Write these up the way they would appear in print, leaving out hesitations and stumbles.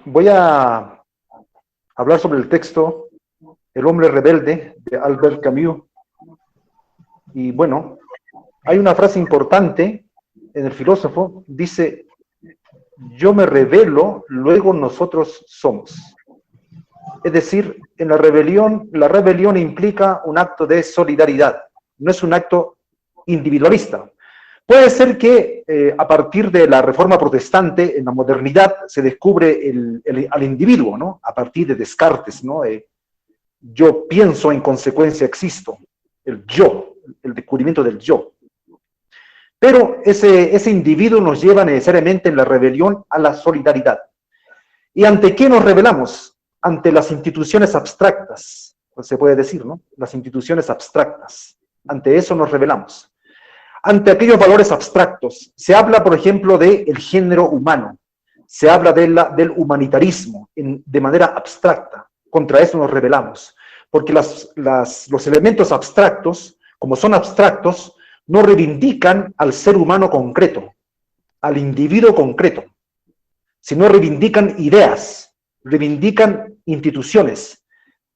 Voy a hablar sobre el texto El hombre rebelde de Albert Camus. Y bueno, hay una frase importante en el filósofo, dice, yo me rebelo, luego nosotros somos. Es decir, en la rebelión implica un acto de solidaridad, no es un acto individualista. Puede ser que a partir de la reforma protestante, en la modernidad, se descubre al individuo, ¿no? A partir de Descartes, ¿no? Yo pienso, en consecuencia existo. El yo, el descubrimiento del yo. Pero ese individuo nos lleva necesariamente en la rebelión a la solidaridad. ¿Y ante qué nos rebelamos? Ante las instituciones abstractas, pues se puede decir, ¿no? Las instituciones abstractas. Ante eso nos rebelamos. Ante aquellos valores abstractos. Se habla, por ejemplo, del género humano. Se habla del humanitarismo de manera abstracta. Contra eso nos rebelamos. Porque los elementos abstractos, como son abstractos, no reivindican al ser humano concreto, al individuo concreto, sino reivindican ideas, reivindican instituciones,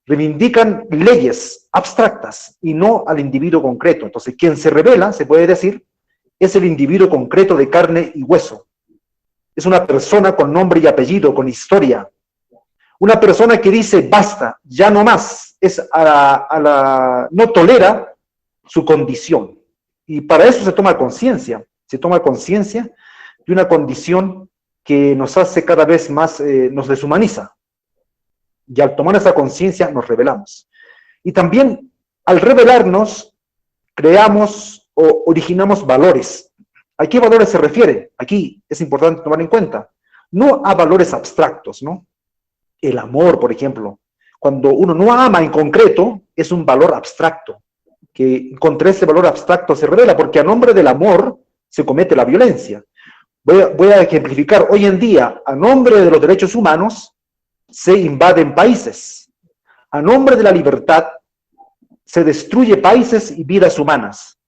reivindican leyes abstractas y no al individuo concreto. Entonces, quien se rebela, se puede decir, es el individuo concreto de carne y hueso. Es una persona con nombre y apellido, con historia. Una persona que dice, basta, ya no más, no tolera su condición. Y para eso se toma conciencia de una condición que nos hace cada vez más, nos deshumaniza. Y al tomar esa conciencia nos rebelamos. Y también al rebelarnos, creamos o originamos valores. ¿A qué valores se refiere? Aquí es importante tomar en cuenta. No a valores abstractos, ¿no? El amor, por ejemplo. Cuando uno no ama en concreto, es un valor abstracto, que contra ese valor abstracto se revela, porque a nombre del amor se comete la violencia. Voy a ejemplificar. Hoy en día, a nombre de los derechos humanos, se invaden países. A nombre de la libertad, se destruye países y vidas humanas.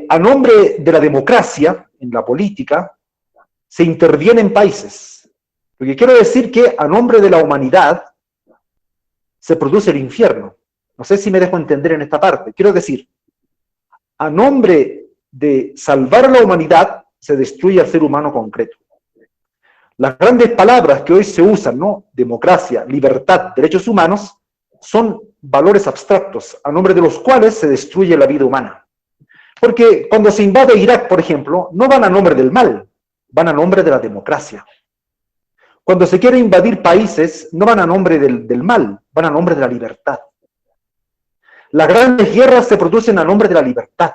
A nombre de la democracia, en la política, se interviene en países. Lo que quiero decir que a nombre de la humanidad se produce el infierno. No sé si me dejo entender en esta parte. Quiero decir, a nombre de salvar a la humanidad, se destruye al ser humano concreto. Las grandes palabras que hoy se usan, ¿no? Democracia, libertad, derechos humanos, son valores abstractos, a nombre de los cuales se destruye la vida humana. Porque cuando se invade Irak, por ejemplo, no van a nombre del mal, van a nombre de la democracia. Cuando se quiere invadir países, no van a nombre del mal, van a nombre de la libertad. Las grandes guerras se producen a nombre de la libertad,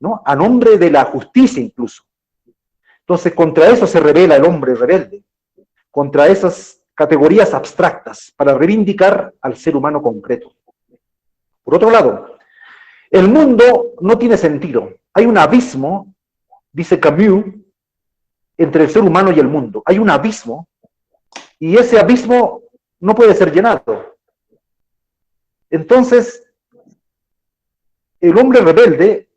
¿no? A nombre de la justicia incluso. Entonces, contra eso se revela el hombre rebelde, contra esas categorías abstractas, para reivindicar al ser humano concreto. Por otro lado, el mundo no tiene sentido. Hay un abismo, dice Camus, entre el ser humano y el mundo. Hay un abismo, y ese abismo no puede ser llenado. Entonces, el hombre rebelde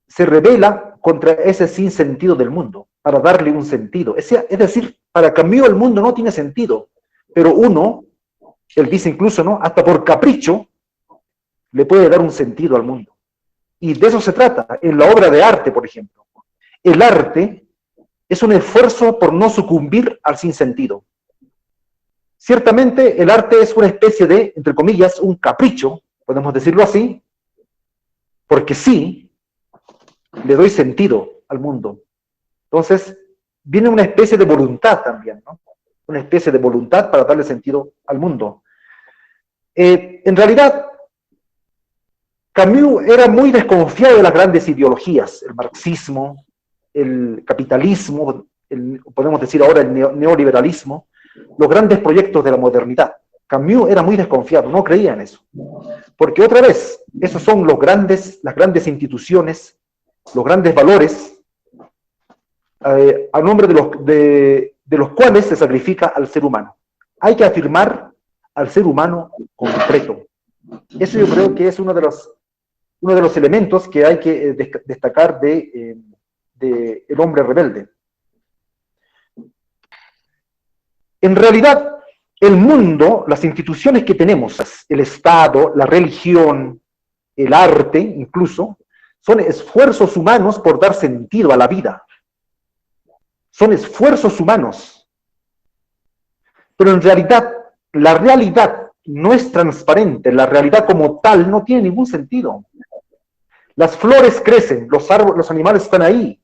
se rebela contra ese sinsentido del mundo, para darle un sentido. Es decir, para Camus el mundo no tiene sentido, pero uno, él dice incluso, ¿no? Hasta por capricho, le puede dar un sentido al mundo. Y de eso se trata, en la obra de arte, por ejemplo. El arte es un esfuerzo por no sucumbir al sinsentido. Ciertamente, el arte es una especie de, entre comillas, un capricho, podemos decirlo así, porque sí, le doy sentido al mundo. Entonces, viene una especie de voluntad también, ¿no? Una especie de voluntad para darle sentido al mundo. En realidad, Camus era muy desconfiado de las grandes ideologías, el marxismo, el capitalismo, podemos decir ahora el neoliberalismo, los grandes proyectos de la modernidad. Camus era muy desconfiado, no creía en eso. Porque otra vez, esos son las grandes instituciones, los grandes valores, a nombre de los cuales se sacrifica al ser humano. Hay que afirmar al ser humano concreto. Eso yo creo que es uno de los elementos que hay que destacar de El hombre rebelde. En realidad, el mundo, las instituciones que tenemos, el Estado, la religión, el arte incluso, son esfuerzos humanos por dar sentido a la vida. Son esfuerzos humanos. Pero en realidad, la realidad no es transparente, la realidad como tal no tiene ningún sentido. Las flores crecen, los árboles, los animales están ahí,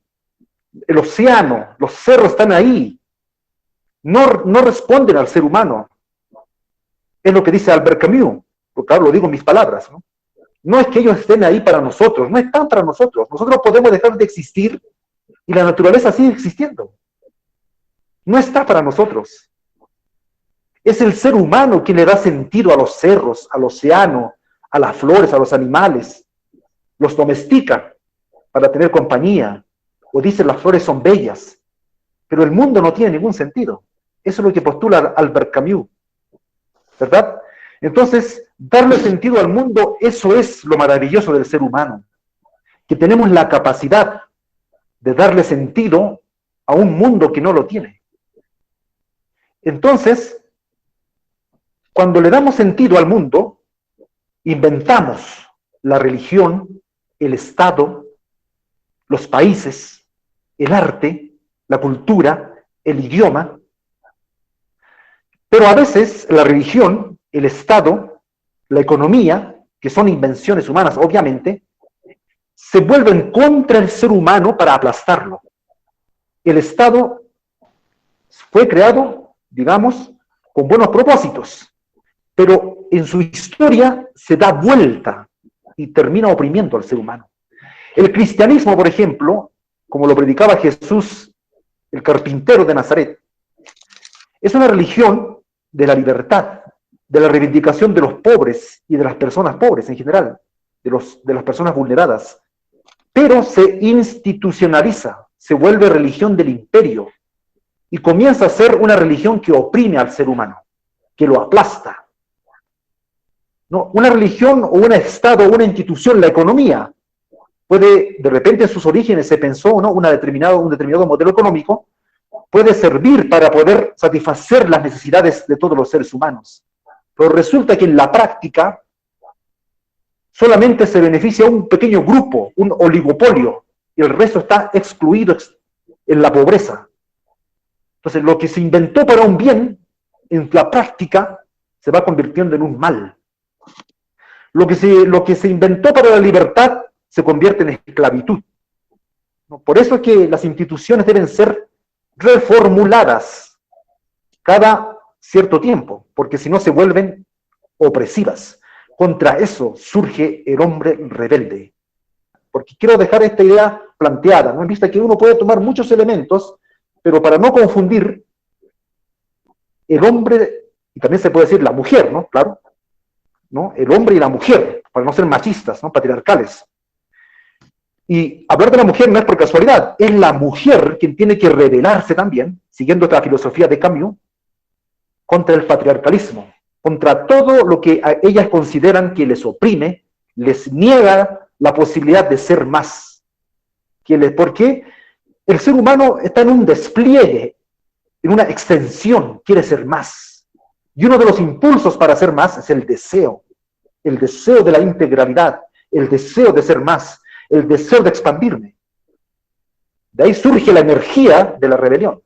el océano, los cerros están ahí. No responden al ser humano. Es lo que dice Albert Camus, porque ahora lo digo en mis palabras, ¿no? No es que ellos estén ahí para nosotros, no están para nosotros. Nosotros podemos dejar de existir y la naturaleza sigue existiendo. No está para nosotros. Es el ser humano quien le da sentido a los cerros, al océano, a las flores, a los animales. Los domestica para tener compañía. O dice las flores son bellas. Pero el mundo no tiene ningún sentido. Eso es lo que postula Albert Camus. ¿Verdad? Entonces, darle sentido al mundo, eso es lo maravilloso del ser humano. Que tenemos la capacidad de darle sentido a un mundo que no lo tiene. Entonces, cuando le damos sentido al mundo, inventamos la religión, el Estado, los países, el arte, la cultura, el idioma. Pero a veces la religión, el Estado, la economía, que son invenciones humanas, obviamente, se vuelven contra el ser humano para aplastarlo. El Estado fue creado, digamos, con buenos propósitos, pero en su historia se da vuelta y termina oprimiendo al ser humano. El cristianismo, por ejemplo, como lo predicaba Jesús, el carpintero de Nazaret, es una religión de la libertad, de la reivindicación de los pobres y de las personas pobres en general, de las personas vulneradas, pero se institucionaliza, se vuelve religión del imperio y comienza a ser una religión que oprime al ser humano, que lo aplasta. ¿No? Una religión o un Estado o una institución, la economía, puede, de repente en sus orígenes se pensó, ¿no? un determinado modelo económico, puede servir para poder satisfacer las necesidades de todos los seres humanos. Pero resulta que en la práctica solamente se beneficia a un pequeño grupo, un oligopolio, y el resto está excluido en la pobreza. Entonces, lo que se inventó para un bien, en la práctica, se va convirtiendo en un mal. Lo que se inventó para la libertad se convierte en esclavitud. Por eso es que las instituciones deben ser reformuladas cada cierto tiempo, porque si no se vuelven opresivas. Contra eso surge el hombre rebelde. Porque quiero dejar esta idea planteada, ¿no? En vista que uno puede tomar muchos elementos, pero para no confundir, el hombre, y también se puede decir la mujer, ¿no? Claro, ¿no? El hombre y la mujer, para no ser machistas, ¿no? Patriarcales. Y hablar de la mujer no es por casualidad, es la mujer quien tiene que rebelarse también, siguiendo esta filosofía de Camus, contra el patriarcalismo, contra todo lo que ellas consideran que les oprime, les niega la posibilidad de ser más. Porque el ser humano está en un despliegue, en una extensión, quiere ser más. Y uno de los impulsos para ser más es el deseo de la integralidad, el deseo de ser más, el deseo de expandirme. De ahí surge la energía de la rebelión.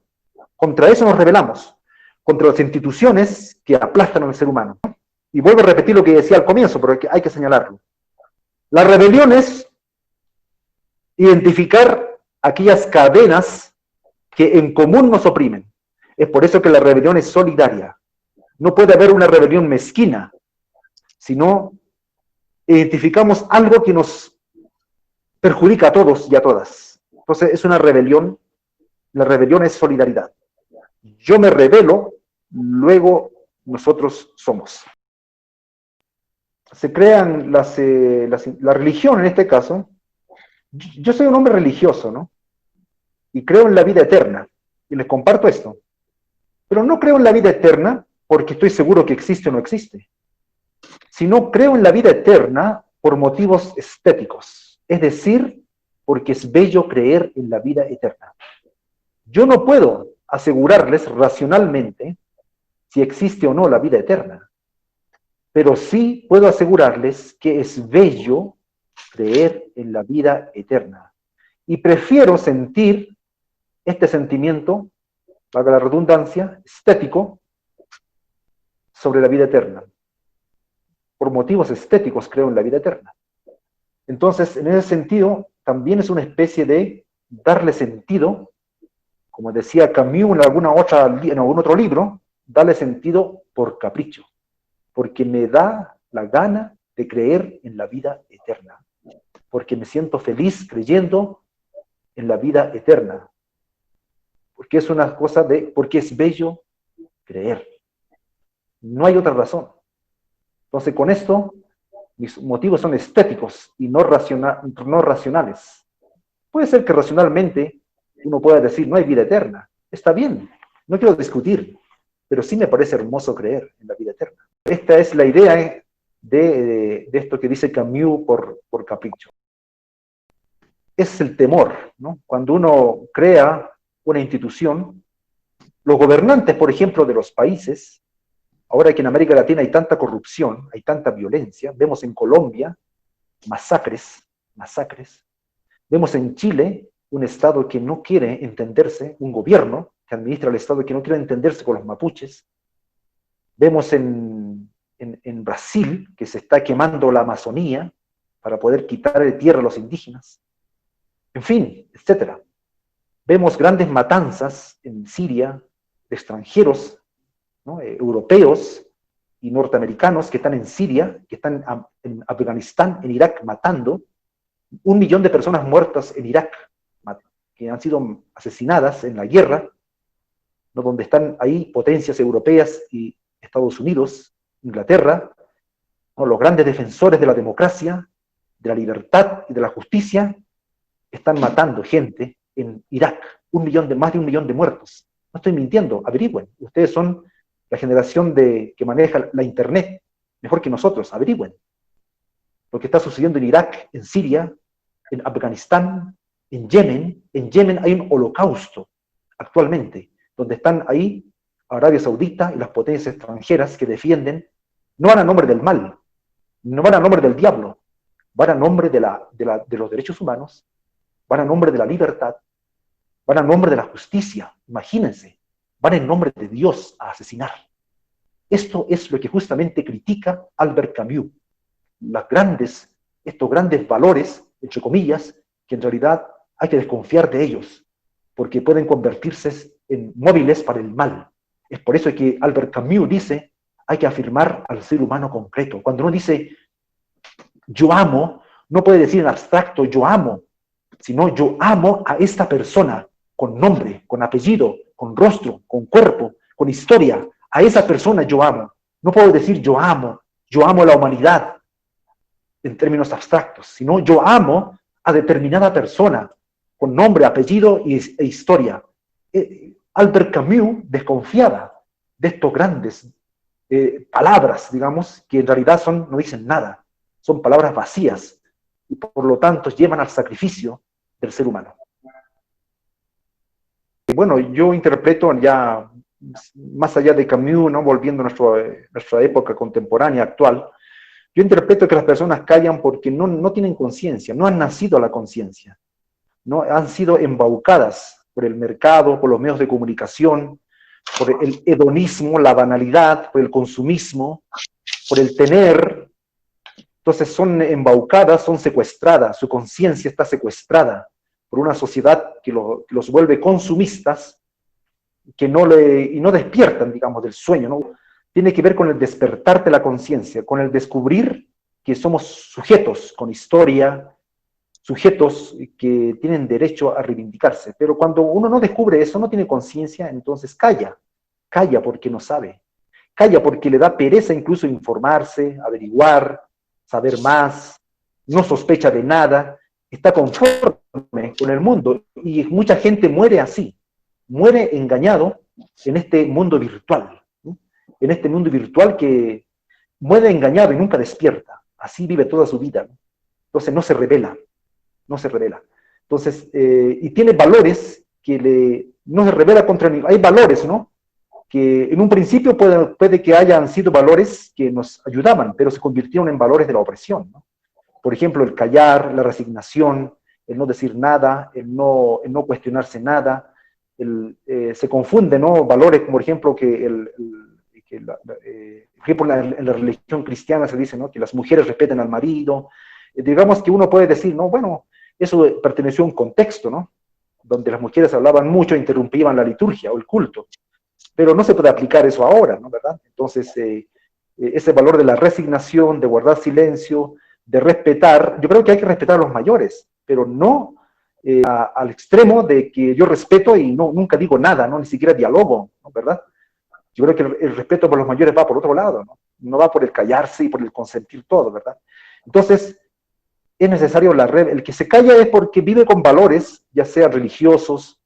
Contra eso nos rebelamos, contra las instituciones que aplastan al ser humano. Y vuelvo a repetir lo que decía al comienzo, pero hay que señalarlo. La rebelión es identificar aquellas cadenas que en común nos oprimen. Es por eso que la rebelión es solidaria. No puede haber una rebelión mezquina, sino identificamos algo que nos perjudica a todos y a todas. Entonces es una rebelión, la rebelión es solidaridad. Yo me rebelo, luego nosotros somos. Se crean la religión en este caso. Yo soy un hombre religioso, ¿no? Y creo en la vida eterna. Y les comparto esto. Pero no creo en la vida eterna porque estoy seguro que existe o no existe. Sino creo en la vida eterna por motivos estéticos. Es decir, porque es bello creer en la vida eterna. Yo no puedo asegurarles racionalmente si existe o no la vida eterna. Pero sí puedo asegurarles que es bello creer en la vida eterna. Y prefiero sentir este sentimiento, valga la redundancia, estético, sobre la vida eterna. Por motivos estéticos creo en la vida eterna. Entonces, en ese sentido, también es una especie de darle sentido, como decía Camus en algún otro libro, darle sentido por capricho, porque me da la gana de creer en la vida eterna, porque me siento feliz creyendo en la vida eterna, porque es una cosa porque es bello creer. No hay otra razón. Entonces, con esto, mis motivos son estéticos y no racionales. Puede ser que racionalmente uno pueda decir, no hay vida eterna. Está bien, no quiero discutir, pero sí me parece hermoso creer en la vida eterna. Esta es la idea de esto que dice Camus por capricho. Es el temor, ¿no? Cuando uno crea una institución, los gobernantes, por ejemplo, de los países, ahora que en América Latina hay tanta corrupción, hay tanta violencia, vemos en Colombia masacres, vemos en Chile un Estado que no quiere entenderse, un gobierno que administra el Estado que no quiere entenderse con los mapuches, vemos en Brasil que se está quemando la Amazonía para poder quitar de tierra a los indígenas, en fin, etcétera. Vemos grandes matanzas en Siria de extranjeros, ¿no? Europeos y norteamericanos que están en Siria, que están en Afganistán, en Irak, matando. 1 millón de personas muertas en Irak, que han sido asesinadas en la guerra, ¿no? Donde están ahí potencias europeas y Estados Unidos, Inglaterra, ¿no? Los grandes defensores de la democracia, de la libertad y de la justicia, están matando gente en Irak. Más de 1 millón de muertos. No estoy mintiendo, averigüen. Ustedes son la generación que maneja la internet mejor que nosotros, averigüen. Lo que está sucediendo en Irak, en Siria, en Afganistán, en Yemen. En Yemen hay un holocausto actualmente, donde están ahí Arabia Saudita y las potencias extranjeras que defienden, no van a nombre del mal, no van a nombre del diablo, van a nombre de los derechos humanos, van a nombre de la libertad, van a nombre de la justicia, imagínense, van en nombre de Dios a asesinar. Esto es lo que justamente critica Albert Camus, estos grandes valores, entre comillas, que en realidad hay que desconfiar de ellos, porque pueden convertirse en móviles para el mal. Es por eso que Albert Camus dice, hay que afirmar al ser humano concreto. Cuando uno dice, yo amo, no puede decir en abstracto, yo amo, sino yo amo a esta persona, con nombre, con apellido, con rostro, con cuerpo, con historia. A esa persona yo amo. No puedo decir yo amo a la humanidad en términos abstractos, sino yo amo a determinada persona, con nombre, apellido e historia. Albert Camus desconfiaba de estos grandes palabras, digamos, que en realidad no dicen nada, son palabras vacías, y por lo tanto llevan al sacrificio del ser humano. Bueno, yo interpreto ya, más allá de Camus, ¿no? Volviendo a nuestra época contemporánea, actual, yo interpreto que las personas callan porque no tienen conciencia, no han nacido a la conciencia, ¿no? Han sido embaucadas por el mercado, por los medios de comunicación, por el hedonismo, la banalidad, por el consumismo, por el tener. Entonces son embaucadas, son secuestradas, su conciencia está secuestrada por una sociedad que los vuelve consumistas, y no despiertan, digamos, del sueño, ¿no? Tiene que ver con el despertar de la conciencia, con el descubrir que somos sujetos con historia, sujetos que tienen derecho a reivindicarse. Pero cuando uno no descubre eso, no tiene conciencia, entonces calla porque no sabe, calla porque le da pereza incluso informarse, averiguar, saber más, no sospecha de nada, está conforme con el mundo, y mucha gente muere así, muere engañado en este mundo virtual, ¿sí? En este mundo virtual que muere engañado y nunca despierta, así vive toda su vida, ¿no? Entonces no se revela. Entonces, y tiene valores que no se revela contra ninguno. Hay valores, ¿no? que en un principio puede que hayan sido valores que nos ayudaban, pero se convirtieron en valores de la opresión, ¿no? Por ejemplo, el callar, la resignación, el no decir nada, el no cuestionarse nada, se confunden, ¿no? Valores como, por ejemplo, por ejemplo, en la religión cristiana se dice, ¿no?, que las mujeres respeten al marido. Digamos que uno puede decir, no, bueno, eso perteneció a un contexto, ¿no?, donde las mujeres hablaban mucho e interrumpían la liturgia o el culto, pero no se puede aplicar eso ahora, ¿no?, ¿verdad? Entonces, ese valor de la resignación, de guardar silencio, de respetar, yo creo que hay que respetar a los mayores, pero no al extremo de que yo respeto y nunca digo nada, ¿no?, ni siquiera dialogo, ¿no?, ¿verdad? Yo creo que el respeto por los mayores va por otro lado, ¿no? No va por el callarse y por el consentir todo, ¿verdad? Entonces, es necesario el que se calla es porque vive con valores, ya sean religiosos,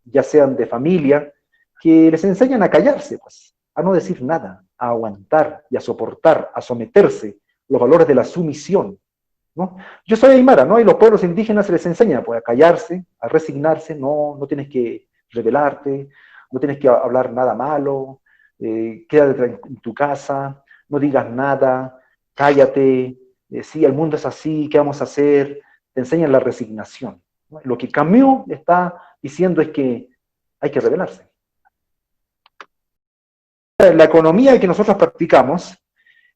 ya sean de familia, que les enseñan a callarse, pues, a no decir nada, a aguantar y a soportar, a someterse, los valores de la sumisión, ¿no? Yo soy aymara, ¿no? Y los pueblos indígenas se les enseña, pues, a callarse, a resignarse, no tienes que rebelarte, no tienes que hablar nada malo, quédate en tu casa, no digas nada, cállate, sí, el mundo es así, ¿qué vamos a hacer? Te enseñan la resignación, ¿no? Lo que Camus está diciendo es que hay que rebelarse. La economía que nosotros practicamos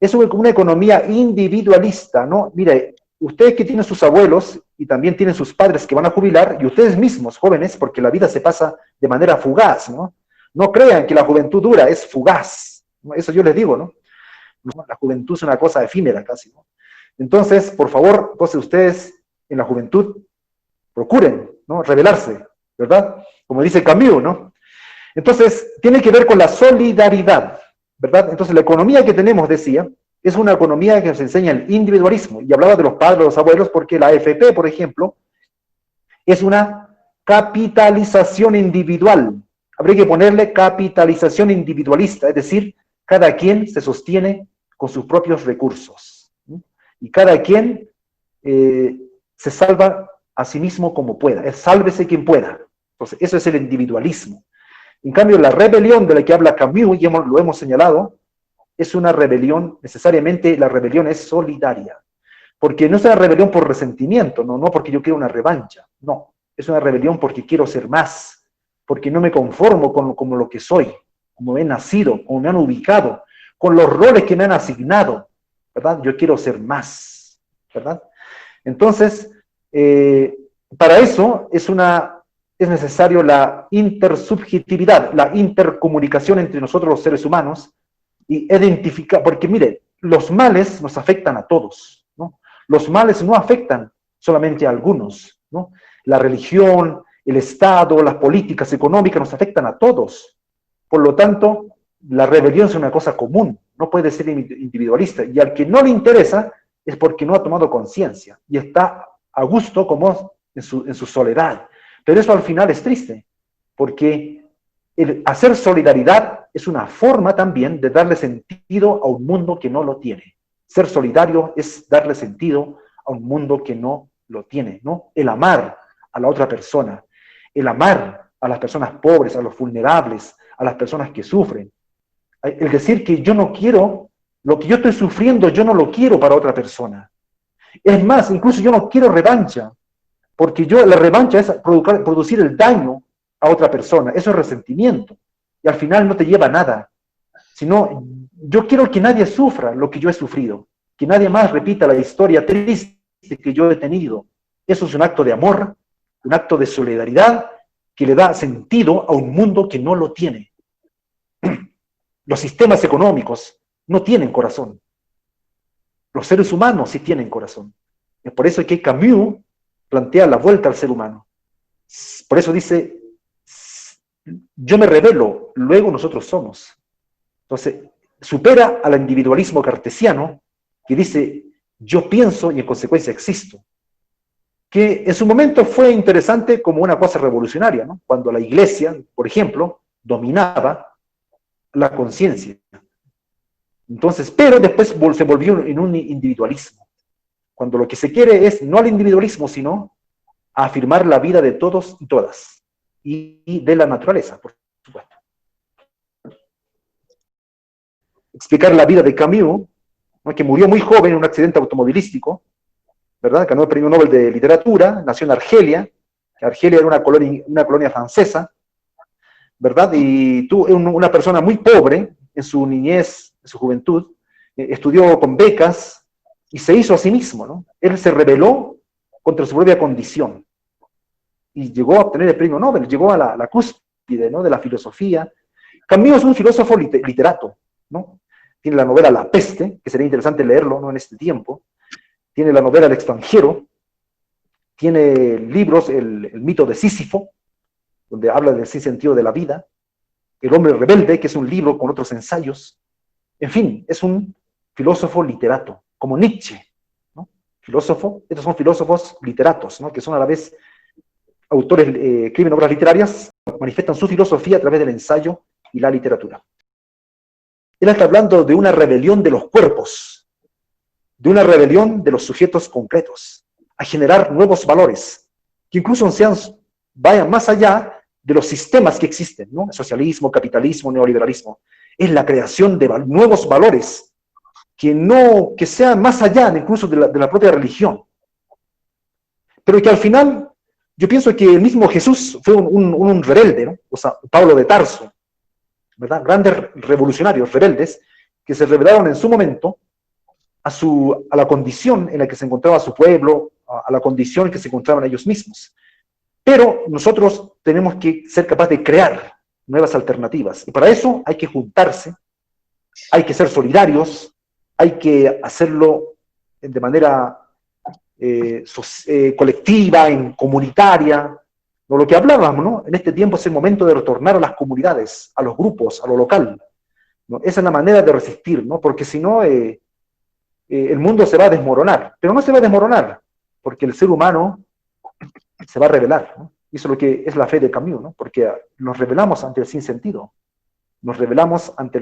es una economía individualista, ¿no? Mire, ustedes que tienen sus abuelos y también tienen sus padres que van a jubilar, y ustedes mismos, jóvenes, porque la vida se pasa de manera fugaz, ¿no? No crean que la juventud dura, es fugaz, ¿no? Eso yo les digo, ¿no? La juventud es una cosa efímera casi, ¿no? Entonces, por favor, entonces ustedes en la juventud procuren, ¿no?, rebelarse, ¿verdad? Como dice Camus, ¿no? Entonces, tiene que ver con la solidaridad, ¿verdad? Entonces, la economía que tenemos, decía, es una economía que nos enseña el individualismo, y hablaba de los padres, de los abuelos, porque la AFP, por ejemplo, es una capitalización individual. Habría que ponerle capitalización individualista, es decir, cada quien se sostiene con sus propios recursos, ¿sí? Y cada quien se salva a sí mismo como pueda, es sálvese quien pueda. Entonces, eso es el individualismo. En cambio, la rebelión de la que habla Camus, y lo hemos señalado, es una rebelión, necesariamente la rebelión es solidaria, porque no es una rebelión por resentimiento, no porque yo quiero una revancha, no, es una rebelión porque quiero ser más, porque no me conformo con lo que soy, como he nacido, como me han ubicado, con los roles que me han asignado, ¿verdad? Yo quiero ser más, ¿verdad? Entonces, para eso es necesario la intersubjetividad, la intercomunicación entre nosotros los seres humanos, y identificar, porque mire, los males nos afectan a todos, ¿no? Los males no afectan solamente a algunos, ¿no? La religión, el Estado, las políticas económicas nos afectan a todos. Por lo tanto, la rebelión es una cosa común, no puede ser individualista, y al que no le interesa es porque no ha tomado conciencia y está a gusto como en su soledad. Pero eso al final es triste, porque el hacer solidaridad es una forma también de darle sentido a un mundo que no lo tiene. Ser solidario es darle sentido a un mundo que no lo tiene, ¿no? El amar a la otra persona, el amar a las personas pobres, a los vulnerables, a las personas que sufren. El decir que yo no quiero, lo que yo estoy sufriendo, yo no lo quiero para otra persona. Es más, incluso yo no quiero revancha, porque la revancha es producir el daño a otra persona, eso es resentimiento, y al final no te lleva a nada, sino yo quiero que nadie sufra lo que yo he sufrido, que nadie más repita la historia triste que yo he tenido. Eso es un acto de amor, un acto de solidaridad que le da sentido a un mundo que no lo tiene. Los sistemas económicos no tienen corazón, los seres humanos sí tienen corazón. Es por eso que Camus plantea la vuelta al ser humano. Por eso dice, yo me revelo, luego nosotros somos. Entonces, supera al individualismo cartesiano que dice, yo pienso y en consecuencia existo. Que en su momento fue interesante como una cosa revolucionaria, ¿no? Cuando la iglesia, por ejemplo, dominaba la conciencia. Entonces, pero después se volvió en un individualismo. Cuando lo que se quiere es no al individualismo, sino a afirmar la vida de todos y todas, y de la naturaleza, por supuesto. explicar la vida de Camus, ¿no? Que murió muy joven en un accidente automovilístico, ¿verdad? Ganó el premio Nobel de Literatura, nació en Argelia. Argelia era una colonia francesa, ¿verdad? Y tuvo una persona muy pobre en su niñez, en su juventud, estudió con becas y se hizo a sí mismo, ¿no? Él se rebeló contra su propia condición y llegó a obtener el premio Nobel, llegó a la cúspide, ¿no? De la filosofía. Camus es un filósofo literato, ¿no? Tiene la novela La Peste, que sería interesante leerlo, ¿no? En este tiempo. Tiene la novela El extranjero. Tiene libros, el mito de Sísifo, donde habla del sinsentido de la vida. El hombre rebelde, que es un libro con otros ensayos. En fin, es un filósofo literato, como Nietzsche, ¿no? Filósofo, estos son filósofos literatos, ¿no? Que son a la vez autores, escriben obras literarias, manifiestan su filosofía a través del ensayo y la literatura. Él está hablando de una rebelión de los cuerpos, de una rebelión de los sujetos concretos, a generar nuevos valores, que incluso vayan más allá de los sistemas que existen, ¿no? Socialismo, capitalismo, neoliberalismo. Es la creación de nuevos valores que sean más allá incluso de la propia religión. Pero que al final, yo pienso que el mismo Jesús fue un rebelde, ¿no? O sea, Pablo de Tarso, ¿verdad? Grandes revolucionarios, rebeldes, que se rebelaron en su momento a la condición en la que se encontraba su pueblo, a la condición en que se encontraban ellos mismos. Pero nosotros tenemos que ser capaces de crear nuevas alternativas. Y para eso hay que juntarse, hay que ser solidarios, hay que hacerlo de manera colectiva, comunitaria. ¿No? Lo que hablábamos, ¿no? En este tiempo es el momento de retornar a las comunidades, a los grupos, a lo local, ¿no? Esa es la manera de resistir, ¿no? Porque si no, el mundo se va a desmoronar. Pero no se va a desmoronar, porque el ser humano se va a rebelar, ¿no? Y eso es lo que es la fe de Camus, ¿no? Porque nos rebelamos ante el sinsentido, nos rebelamos ante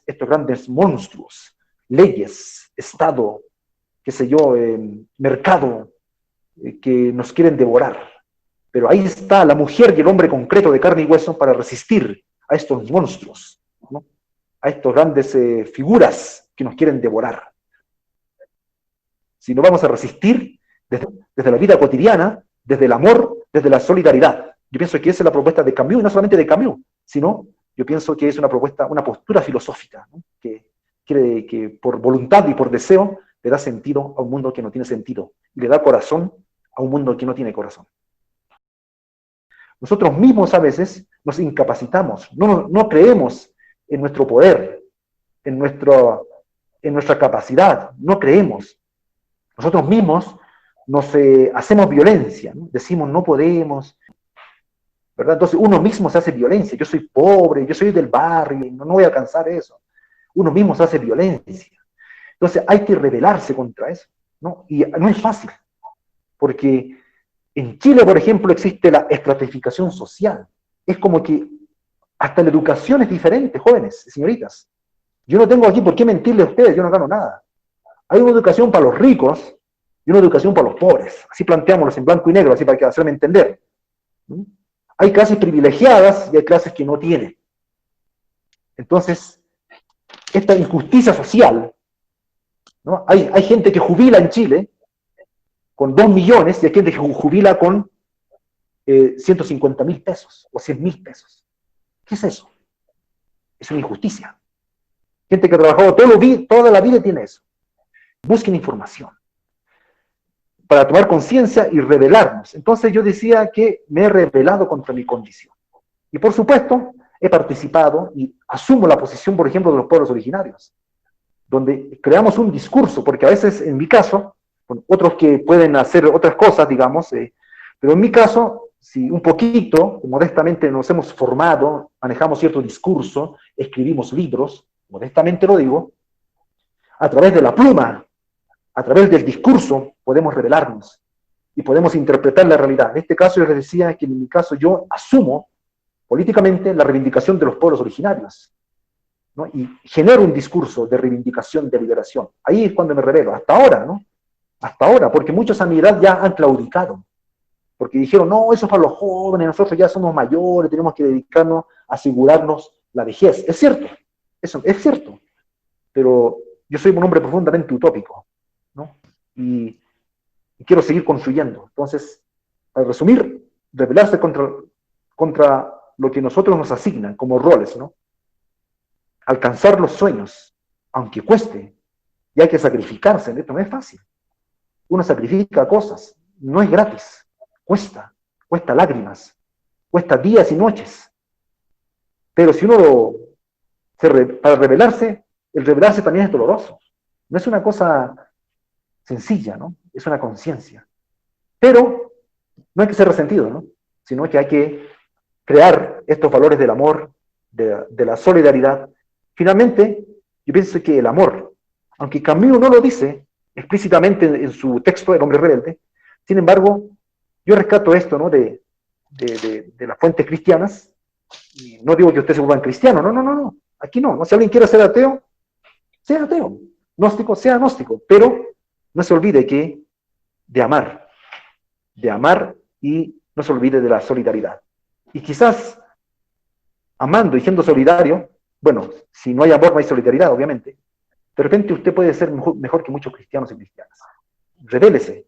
estos grandes monstruos, leyes, Estado, qué sé yo, mercado, que nos quieren devorar. Pero ahí está la mujer y el hombre concreto de carne y hueso para resistir a estos monstruos, ¿no? A estas grandes figuras que nos quieren devorar. Si no vamos a resistir desde la vida cotidiana, desde el amor, desde la solidaridad. Yo pienso que esa es la propuesta de Camus, y no solamente de Camus, sino yo pienso que es una postura filosófica, ¿no? Que por voluntad y por deseo le da sentido a un mundo que no tiene sentido, y le da corazón a un mundo que no tiene corazón. Nosotros mismos a veces nos incapacitamos, no creemos en nuestro poder, en nuestra capacidad, no creemos. Nosotros mismos nos hacemos violencia, ¿no? Decimos no podemos, ¿verdad? Entonces uno mismo se hace violencia. Yo soy pobre, yo soy del barrio, no voy a alcanzar eso. Uno mismo se hace violencia. Entonces hay que rebelarse contra eso, ¿no? Y no es fácil, porque en Chile, por ejemplo, existe la estratificación social. Es como que hasta la educación es diferente, jóvenes, señoritas. Yo no tengo aquí por qué mentirle a ustedes, yo no gano nada. Hay una educación para los ricos y una educación para los pobres. Así planteámoslos en blanco y negro, así para que hacerme entender. Hay clases privilegiadas y hay clases que no tienen. Entonces, esta injusticia social, ¿no? Hay gente que jubila en Chile con 2 millones y hay gente que jubila con 150.000 pesos o 100.000 pesos. ¿Qué es eso? Es una injusticia. Gente que ha trabajado toda la vida tiene eso. Busquen información para tomar conciencia y rebelarnos. Entonces yo decía que me he rebelado contra mi condición. Y por supuesto, he participado y asumo la posición, por ejemplo, de los pueblos originarios, donde creamos un discurso, porque a veces, en mi caso, con otros que pueden hacer otras cosas, digamos, pero en mi caso, si un poquito, modestamente nos hemos formado, manejamos cierto discurso, escribimos libros, modestamente lo digo, a través de la pluma, a través del discurso, podemos revelarnos y podemos interpretar la realidad. En este caso yo les decía que en mi caso yo asumo políticamente la reivindicación de los pueblos originarios, ¿no? Y genero un discurso de reivindicación, de liberación. Ahí es cuando me revelo, hasta ahora, ¿no? Hasta ahora, porque muchos a mi edad ya han claudicado, porque dijeron, no, eso es para los jóvenes, nosotros ya somos mayores, tenemos que dedicarnos a asegurarnos la vejez. Es cierto, eso es cierto, pero yo soy un hombre profundamente utópico, ¿no? Y quiero seguir construyendo. Entonces, al resumir, rebelarse contra lo que nosotros nos asignan como roles, ¿no? Alcanzar los sueños, aunque cueste, y hay que sacrificarse, esto no es fácil. Uno sacrifica cosas, no es gratis, cuesta, cuesta lágrimas, cuesta días y noches. Pero si uno para rebelarse, el rebelarse también es doloroso. No es una cosa sencilla, ¿no? Es una conciencia. Pero no hay que ser resentido, ¿no? Sino que hay que crear estos valores del amor, de la solidaridad. Finalmente, yo pienso que el amor, aunque Camus no lo dice explícitamente en su texto El hombre rebelde, sin embargo, yo rescato esto, ¿no? De las fuentes cristianas, y no digo que usted se vuelva cristiano, no, no, no, no, aquí no, no, si alguien quiere ser ateo, sea ateo, gnóstico, sea gnóstico, pero no se olvide que de amar y no se olvide de la solidaridad. Y quizás amando y siendo solidario, bueno, si no hay amor no hay solidaridad, obviamente, de repente usted puede ser mejor que muchos cristianos y cristianas. Revélese,